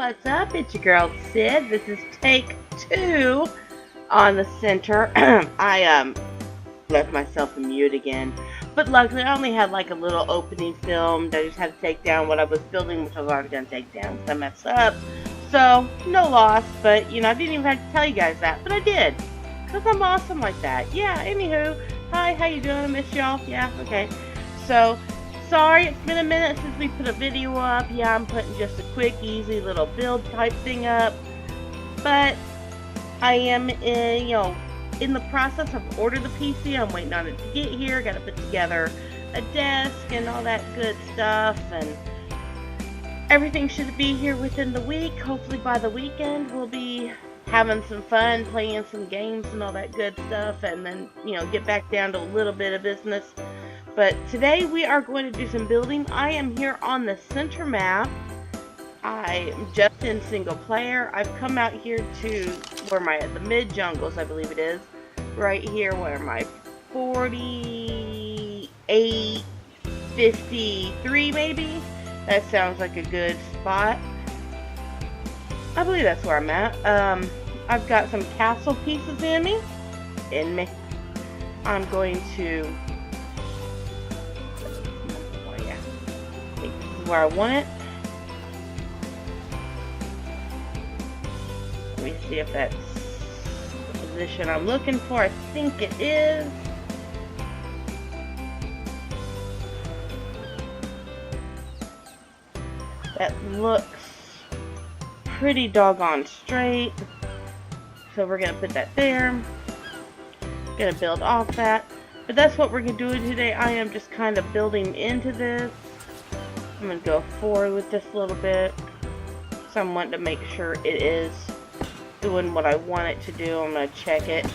What's up? It's your girl Sid. This is take 2 on the center. I left myself in mute again, but luckily I only had like a little opening filmed. I just had to take down what I was building, which I was already gonna take down because I messed up. So no loss, but you know I didn't even have to tell you guys that, but I did because I'm awesome like that. Yeah. Anywho, hi, how you doing? I miss y'all. Yeah. Okay. So. Sorry, it's been a minute since we put a video up. Yeah, I'm putting just a quick, easy little build type thing up. But I am in the process of ordering the PC. I'm waiting on it to get here. Got to put together a desk and all that good stuff. And everything should be here within the week. Hopefully by the weekend we'll be having some fun, playing some games and all that good stuff. And then, get back down to a little bit of business. But today we are going to do some building. I am here on the center map. I'm just in single player. I've come out here to where the mid jungles, I believe it is. Right here where my 48, 53 maybe. That sounds like a good spot. I believe that's where I'm at. I've got some castle pieces in me. I'm going to... where I want it. Let me see if that's the position I'm looking for. I think it is. That looks pretty doggone straight. So we're gonna put that there. Gonna build off that. But that's what we're gonna do today. I am just kind of building into this. I'm going to go forward with this a little bit. So I'm wanting to make sure it is doing what I want it to do. I'm going to check it.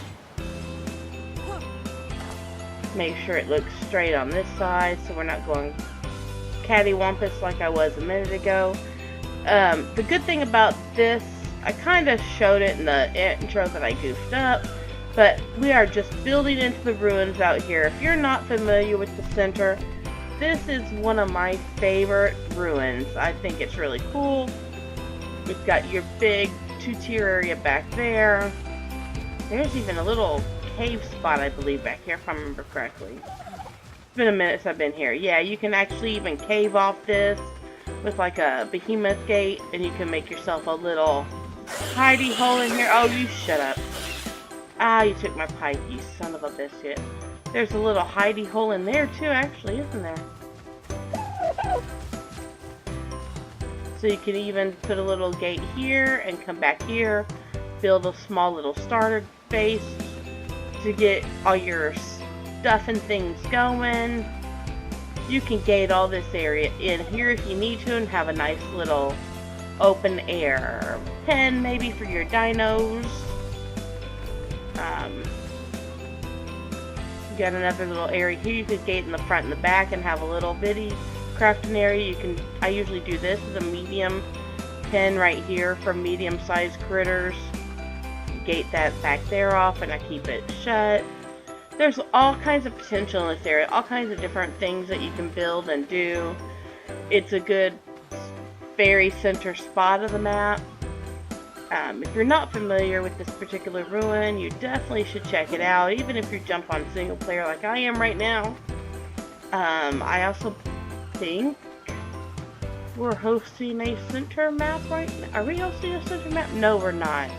Make sure it looks straight on this side so we're not going cattywampus like I was a minute ago. The good thing about this, I kind of showed it in the intro that I goofed up, but we are just building into the ruins out here. If you're not familiar with the center, this is one of my favorite ruins. I think it's really cool. You've got your big 2-tier area back there. There's even a little cave spot, I believe, back here, if I remember correctly. It's been a minute since I've been here. Yeah, you can actually even cave off this with like a behemoth gate, and you can make yourself a little hidey hole in here. Oh, you shut up. Ah, you took my pipe, you son of a biscuit. There's a little hidey hole in there too, actually, isn't there? So you can even put a little gate here and come back here, build a small little starter base to get all your stuff and things going. You can gate all this area in here if you need to and have a nice little open air pen maybe for your dinos. You got another little area here. You could gate in the front and the back and have a little bitty crafting area. I usually do this as a medium pen right here for medium-sized critters. Gate that back there off and I keep it shut. There's all kinds of potential in this area. All kinds of different things that you can build and do. It's a good very center spot of the map. If you're not familiar with this particular ruin, you definitely should check it out, even if you jump on single player like I am right now. I also think we're hosting a center map right now. Are we hosting a center map? No, we're not.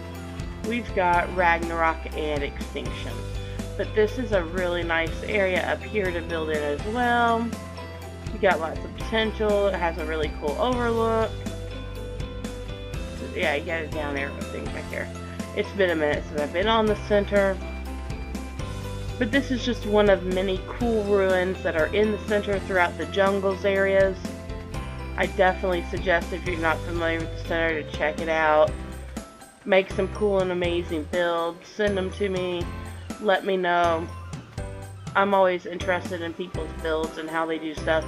We've got Ragnarok and Extinction. But this is a really nice area up here to build in as well. You got lots of potential. It has a really cool overlook. Yeah, you got a down arrow thing back here. It's been a minute since I've been on the center. But this is just one of many cool ruins that are in the center throughout the jungles areas. I definitely suggest if you're not familiar with the center to check it out. Make some cool and amazing builds. Send them to me. Let me know. I'm always interested in people's builds and how they do stuff.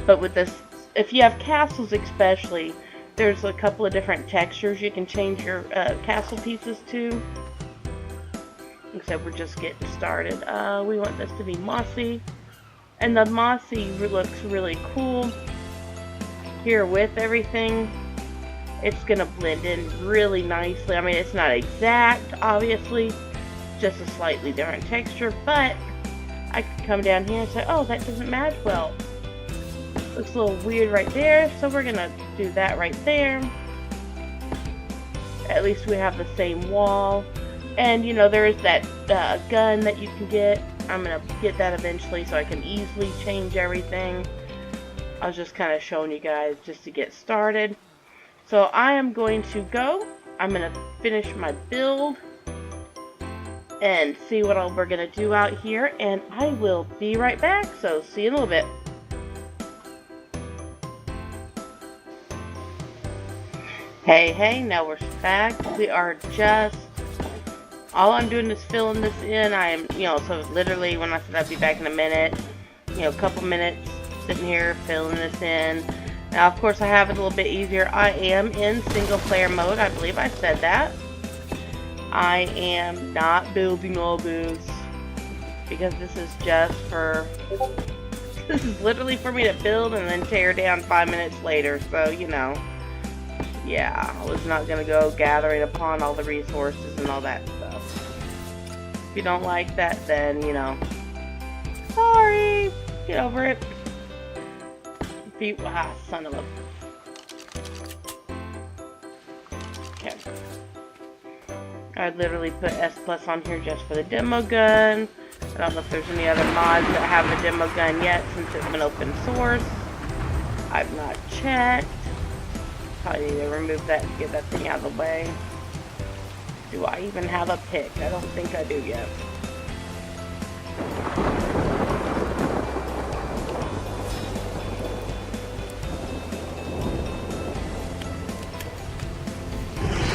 But with this, if you have castles especially, there's a couple of different textures you can change your castle pieces to. Except we're just getting started. We want this to be mossy. And the mossy looks really cool here with everything. it's gonna blend in really nicely. I mean, it's not exact, obviously, just a slightly different texture, but I can come down here and say, oh, that doesn't match well. Looks a little weird right there, so we're gonna do that right there. At least we have the same wall. And you know, there is that gun that you can get. I'm gonna get that eventually so I can easily change everything. I was just kind of showing you guys just to get started. So I am going to go. I'm gonna finish my build and see what all we're gonna do out here, and I will be right back. So see you in a little bit. Hey, now we're back. We are just, all I'm doing is filling this in. I am, so literally when I said I'd be back in a minute, a couple minutes sitting here filling this in. Now, of course, I have it a little bit easier. I am in single player mode. I believe I said that. I am not building all this because this is just for, this is literally for me to build and then tear down 5 minutes later. So, yeah, I was not going to go gathering upon all the resources and all that stuff. If you don't like that, then, sorry, get over it. Son of a... Okay. I literally put S+ on here just for the demo gun. I don't know if there's any other mods that have the demo gun yet since it's been open source. I've not checked. Probably need to remove that and get that thing out of the way. Do I even have a pick? I don't think I do yet.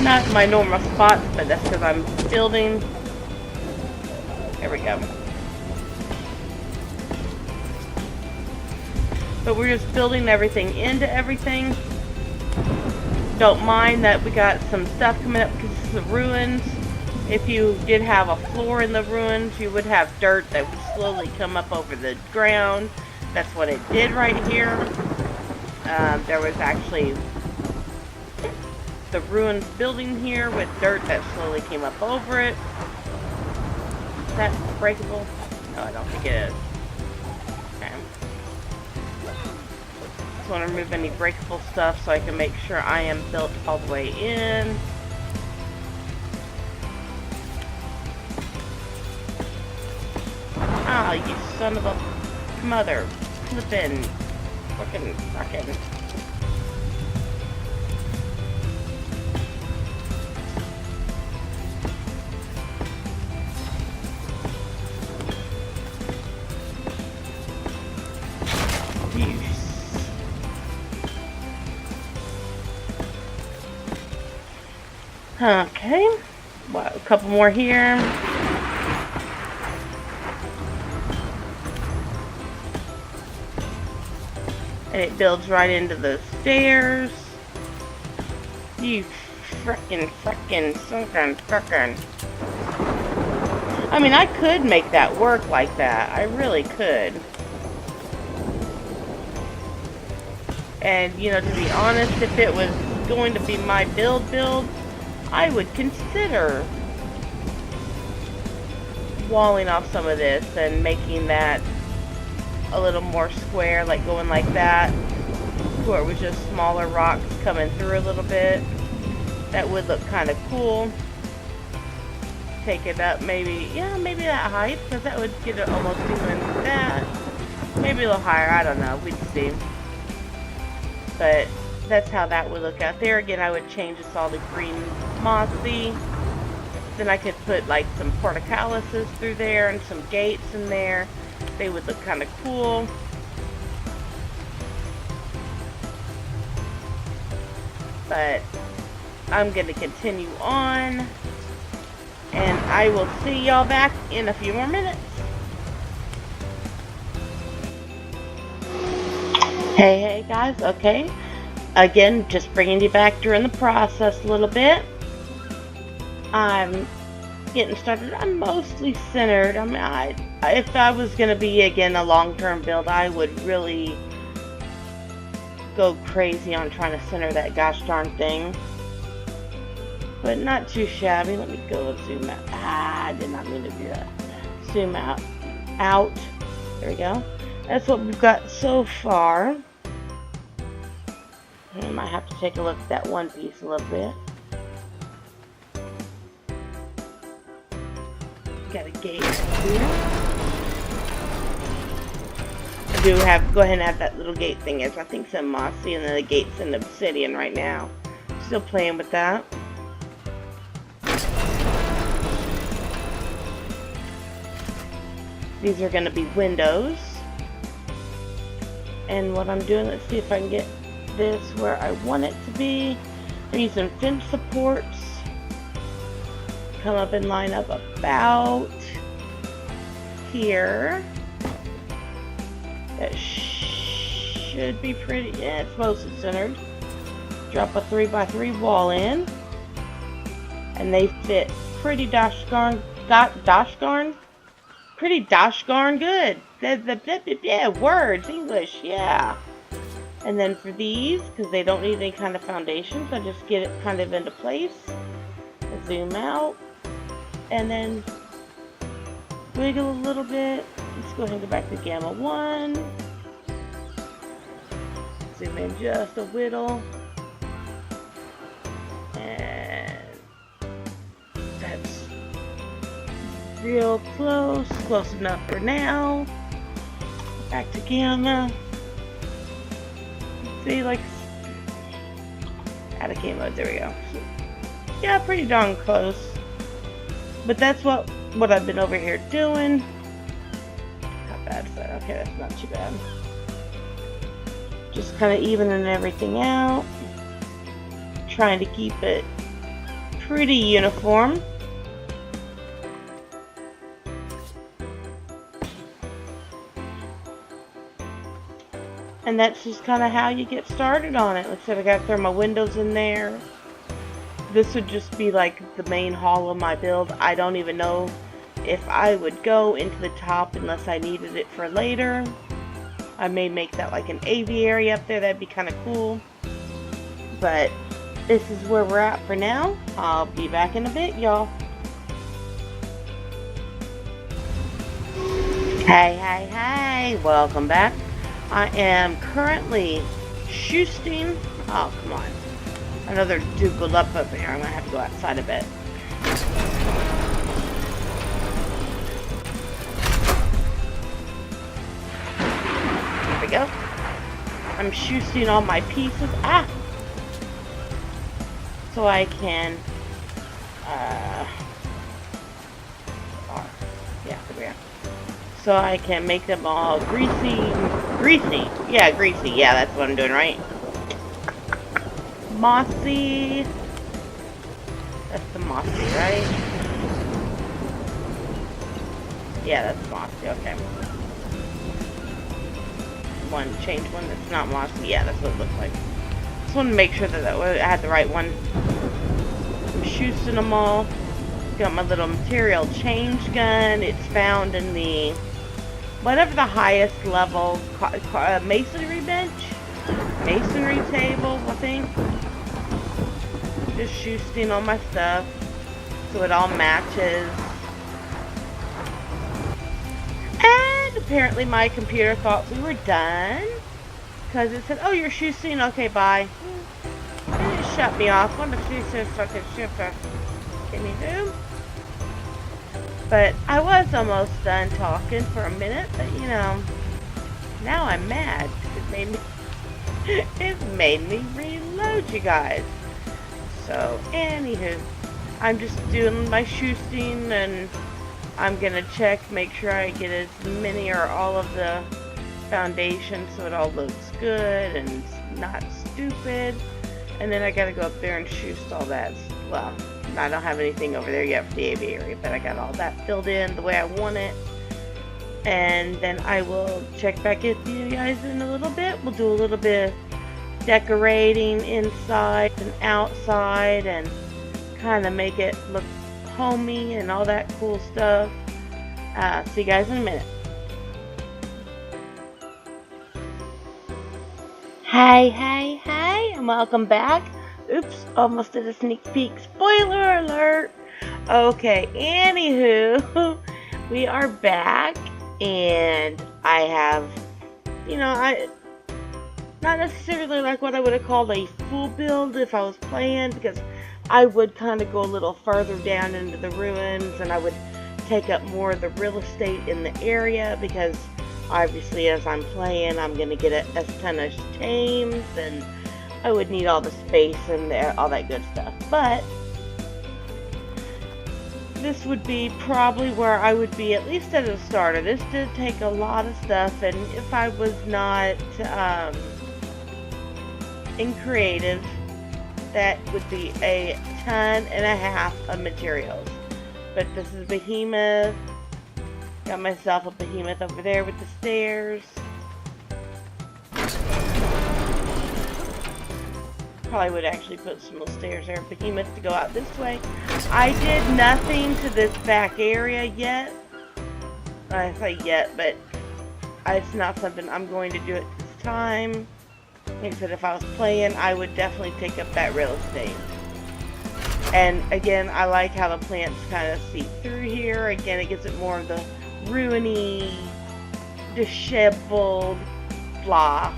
Not my normal spots, but that's because I'm building. There we go. But we're just building everything into everything. Don't mind that we got some stuff coming up because this is the ruins. If you did have a floor in the ruins, you would have dirt that would slowly come up over the ground. That's what it did right here. There was actually the ruins building here with dirt that slowly came up over it. Is that breakable? No, I don't think it is. Okay. Just want to remove any breakable stuff so I can make sure I am built all the way in. Ah, you son of a mother flippin' fucking. Okay, well, a couple more here. And it builds right into the stairs. You frickin' suckin'. I mean, I could make that work like that. I really could. And, to be honest, if it was going to be my build, I would consider walling off some of this and making that a little more square, like going like that, where it was just smaller rocks coming through a little bit. That would look kind of cool. Take it up maybe that height, because that would get it almost even that. Maybe a little higher, I don't know, we'd see. But that's how that would look out there. Again, I would change this all to green mossy. Then I could put like some portcullises through there and some gates in there. They would look kind of cool. But I'm going to continue on. And I will see y'all back in a few more minutes. Hey guys, okay. Again, just bringing you back during the process a little bit. I'm getting started. I'm mostly centered. I mean, if I was going to be, again, a long-term build, I would really go crazy on trying to center that gosh darn thing. But not too shabby. Let me go zoom out. I did not mean to do that. Zoom out. There we go. That's what we've got so far. I might have to take a look at that one piece a little bit. Got a gate here. I do have, go ahead and add that little gate thing. I think some mossy, and then the gate's in obsidian right now. Still playing with that. These are going to be windows. And what I'm doing, let's see if I can get this where I want it to be. I'm using fence supports. Come up and line up about here. That should be pretty, yeah, it's mostly centered. Drop a 3x3 wall in. And they fit pretty dosh darn good. Yeah, words, English, yeah. And then for these, because they don't need any kind of foundation, so I just get it kind of into place. Zoom out. And then wiggle a little bit. Let's go ahead and go back to Gamma 1. Zoom in just a whittle. And that's real close. Close enough for now. Back to Gamma. See, like, out of game mode, there we go. Yeah, pretty darn close. But that's what I've been over here doing. Not bad, so okay, that's not too bad. Just kind of evening everything out. Trying to keep it pretty uniform. And that's just kind of how you get started on it. Like I said, I got to throw my windows in there. This would just be like the main hall of my build. I don't even know if I would go into the top unless I needed it for later. I may make that like an aviary up there. That'd be kind of cool. But this is where we're at for now. I'll be back in a bit, y'all. Hey, welcome back. I am currently shoosting. Oh, come on. Another dude go up over here. I'm going to have to go outside a bit. There we go. I'm shoosting all my pieces. So I can... yeah, there we go. So I can make them all greasy. Yeah, greasy. Yeah, that's what I'm doing, right? Mossy. That's the mossy, right? Yeah, that's mossy. Okay. Change one that's not mossy. Yeah, that's what it looks like. Just want to make sure that I had the right one. I'm shoosting them all. Got my little material change gun. It's found in the whatever the highest level masonry bench, masonry table, I think. Just shoosting all my stuff so it all matches. And apparently my computer thought we were done because it said, "Oh, you're shoosting. Okay, bye." And it shut me off. What if she says fucking shifter? Can you do? But I was almost done talking for a minute, but you know, now I'm mad. It made me reload, you guys. So, anywho, I'm just doing my shoosting, and I'm gonna check, make sure I get as many or all of the foundation so it all looks good and it's not stupid. And then I gotta go up there and shoost all that. Well, I don't have anything over there yet for the aviary, but I got all that filled in the way I want it. And then I will check back with you guys in a little bit. We'll do a little bit of decorating inside and outside and kind of make it look homey and all that cool stuff. See you guys in a minute. Hey, and welcome back. Oops, almost did a sneak peek. Spoiler alert! Okay, anywho, we are back, and I have, I not necessarily like what I would have called a full build if I was playing, because I would kind of go a little further down into the ruins, and I would take up more of the real estate in the area, because obviously as I'm playing, I'm going to get a ton of tames, and I would need all the space and all that good stuff. But this would be probably where I would be, at least at the start. This did take a lot of stuff, and if I was not in creative, that would be a ton and a half of materials. But this is Behemoth. Got myself a Behemoth over there with the stairs. Probably would actually put some little stairs there. Behemoth to go out this way. I did nothing to this back area yet. I say yet, but it's not something I'm going to do at this time. Like I said, if I was playing, I would definitely take up that real estate. And again, I like how the plants kind of seep through here. Again, it gives it more of the ruiny, disheveled, blah,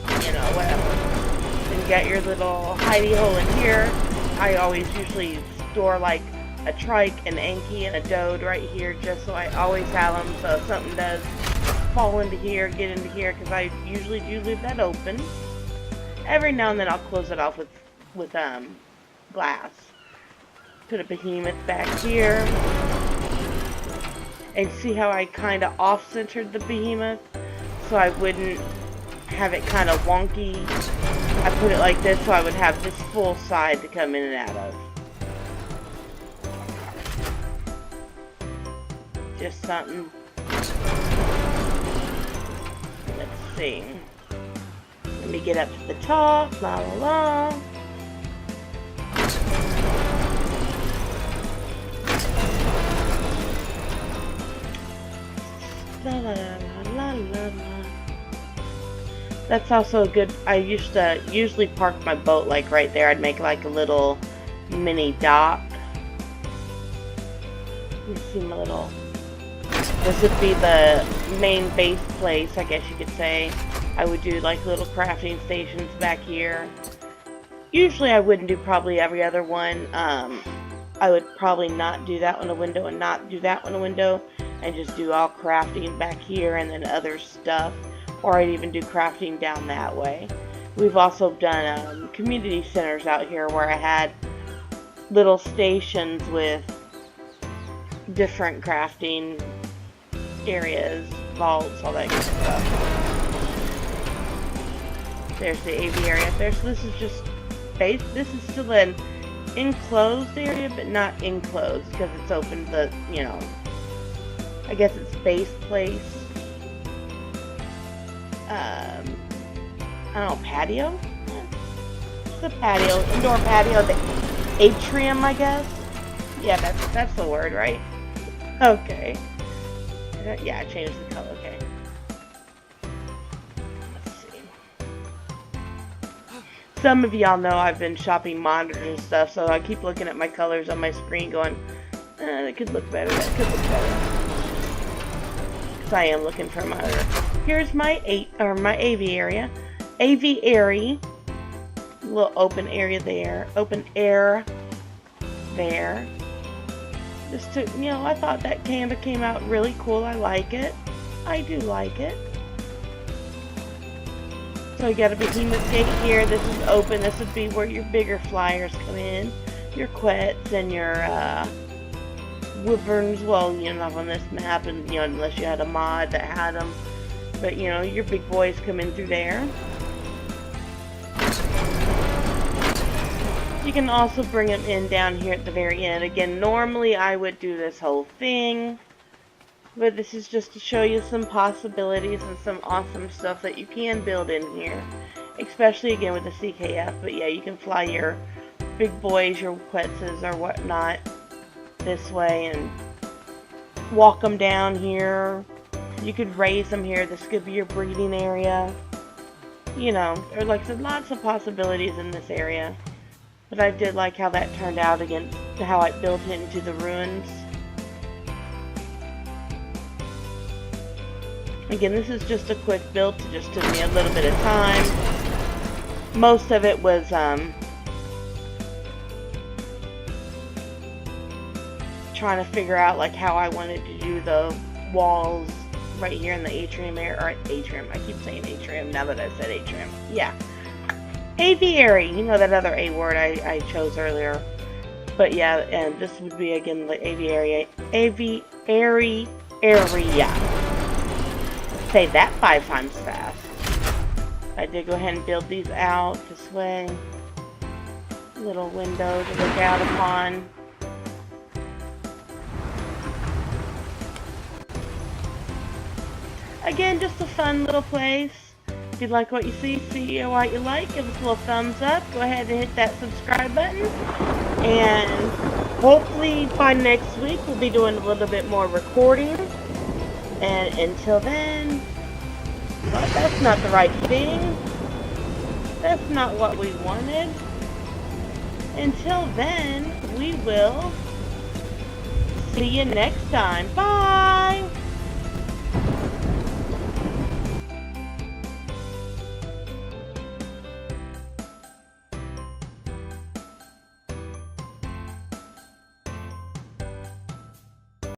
whatever. Then you got your little hidey hole in here. I always usually store like a trike, an Anki, and a Dode right here, just so I always have them, so if something does fall into here, get into here, because I usually do leave that open. Every now and then I'll close it off with glass. Put a Behemoth back here. And see how I kind of off-centered the Behemoth so I wouldn't have it kind of wonky. I put it like this so I would have this full side to come in and out of. Just something. Let's see. Let me get up to the top. La la la. La, la, la, la, la. That's also a good, I used to usually park my boat like right there. I'd make like a little mini dock. Let me see my little, this would be the main base place, I guess you could say. I would do like little crafting stations back here. Usually I wouldn't do probably every other one. I would probably not do that one a window and not do that one a window. And just do all crafting back here and then other stuff, or I'd even do crafting down that way. We've also done community centers out here where I had little stations with different crafting areas, vaults, all that good stuff. There's the aviary up there. So this is just space. This is still an enclosed area, but not enclosed because it's open to, I guess it's base place. I don't know, patio? It's a patio, indoor patio, the atrium, I guess. Yeah, that's the word, right? Okay. Yeah, I changed the color, okay. Let's see. Some of y'all know I've been shopping monitors and stuff, so I keep looking at my colors on my screen going, that could look better, that could look better. I am looking for a monitor. Here's my aviary. Aviary. Little open area there. Open air there. Just to, I thought that canvas came out really cool. I like it. I do like it. So you got a Behemoth gate here. This is open. This would be where your bigger flyers come in. Your quets and your wyverns, well, not on this map, and unless you had a mod that had them, but your big boys come in through there. You can also bring them in down here at the very end. Again, normally I would do this whole thing, but this is just to show you some possibilities and some awesome stuff that you can build in here, especially again with the CKF. But yeah, you can fly your big boys, your Quetzes or whatnot this way and walk them down here. You could raise them here. This could be your breeding area. you know, there are like I said, lots of possibilities in this area. But I did like how that turned out against how I built it into the ruins. Again, this is just a quick build to just took me a little bit of time. Most of it was trying to figure out like how I wanted to do the walls right here in the atrium area, or atrium, I keep saying atrium now that I said atrium. Yeah. Aviary, you know that other A word I chose earlier. But yeah, and this would be again the aviary area. Say that 5 times fast. I did go ahead and build these out this way. Little window to look out upon. Again, just a fun little place. If you like what you see what you like, give us a little thumbs up. Go ahead and hit that subscribe button. And hopefully by next week we'll be doing a little bit more recording. And until then, well, that's not the right thing. That's not what we wanted. Until then, we will see you next time. Bye!